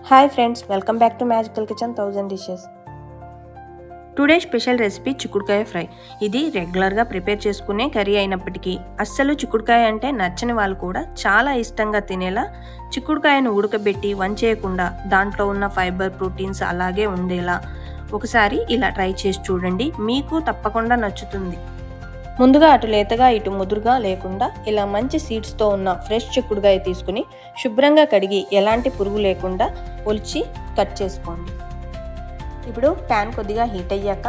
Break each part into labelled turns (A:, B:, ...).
A: Hi friends, welcome back to magical kitchen 1000 dishes. Today special recipe చిక్కుడుకాయ fry. ఇది రెగ్యులర్గా prepare చేసుకునే curry అయినప్పటికీ అస్సలు చిక్కుడుకాయ అంటే నచ్చని వాళ్ళు కూడా చాలా ఇష్టంగా తినేలా చిక్కుడుకాయను ఉడకబెట్టి వంచేయకుండా దాంట్లో ఉన్న ఫైబర్, ప్రోటీన్స్ అలాగే ఉండేలా ఒకసారి ఇలా ట్రై చేసి చూడండి, మీకు తప్పకుండా నచ్చుతుంది. ముందుగా అటు లేతగా ఇటు ముదురుగా లేకుండా ఇలా మంచి సీడ్స్తో ఉన్న ఫ్రెష్ చిక్కుడుకాయ తీసుకుని శుభ్రంగా కడిగి ఎలాంటి పురుగు లేకుండా ఒలిచి కట్ చేసుకోండి. ఇప్పుడు ప్యాన్ కొద్దిగా హీట్ అయ్యాక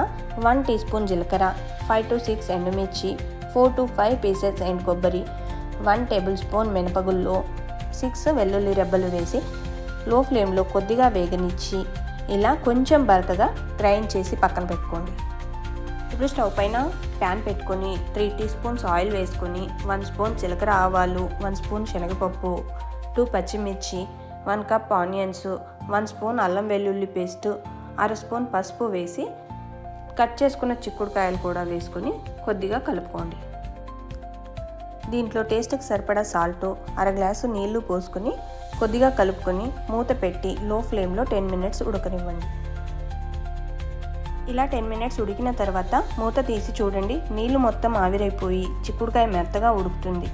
A: 1 టీ స్పూన్ జీలకర్ర, 5 to 6 ఎండుమిర్చి, 4 to 5 పీసెస్ ఎండు కొబ్బరి, 1 టేబుల్ స్పూన్ మినపగుళ్ళు, 6 వెల్లుల్లి రెబ్బలు వేసి లో ఫ్లేమ్లో కొద్దిగా వేగనిచ్చి ఇలా కొంచెం బరకగా గ్రైండ్ చేసి పక్కన పెట్టుకోండి. ఇప్పుడు స్టవ్ పైన ప్యాన్ పెట్టుకొని 3 టీ స్పూన్స్ ఆయిల్ వేసుకొని 1 స్పూన్ జీలకర్ర ఆవాలు, 1 స్పూన్ శనగపప్పు, 2 పచ్చిమిర్చి, 1 కప్ ఆనియన్స్, 1 స్పూన్ అల్లం వెల్లుల్లి పేస్ట్, 1/2 స్పూన్ పసుపు వేసి కట్ చేసుకున్న చిక్కుడుకాయలు కూడా వేసుకొని కొద్దిగా కలుపుకోండి. దీంట్లో టేస్ట్కి సరిపడా సాల్ట్, 1/2 గ్లాసు నీళ్లు పోసుకొని కొద్దిగా కలుపుకొని మూత పెట్టి లో ఫ్లేమ్లో 10 మినిట్స్ ఉడకనివ్వండి. ఇలా 10 మినిట్స్ ఉడికిన తర్వాత మూత తీసి చూడండి, నీళ్లు మొత్తం ఆవిరైపోయి చిక్కుడుకాయ మెత్తగా ఉడుకుతుంది.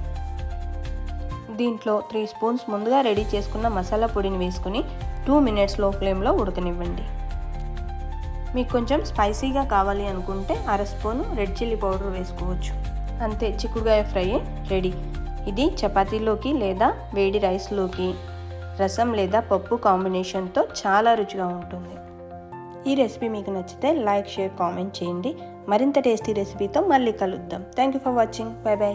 A: దీంట్లో 3 స్పూన్స్ ముందుగా రెడీ చేసుకున్న మసాలా పొడిని వేసుకుని 2 మినిట్స్ లో ఫ్లేమ్లో ఉడకనివ్వండి. మీకు కొంచెం స్పైసీగా కావాలి అనుకుంటే 1/2 స్పూన్ రెడ్ చిల్లీ పౌడర్ వేసుకోవచ్చు. అంతే, చిక్కుడుకాయ ఫ్రై రెడీ. ఇది చపాతీలోకి లేదా వేడి రైస్లోకి, రసం లేదా పప్పు కాంబినేషన్తో చాలా రుచిగా ఉంటుంది. ఈ రెసిపీ మీకు నచ్చితే లైక్, షేర్, కామెంట్ చేయండి. మరింత టేస్టీ రెసిపీతో మళ్ళీ కలుద్దాం. Thank you for watching. By by.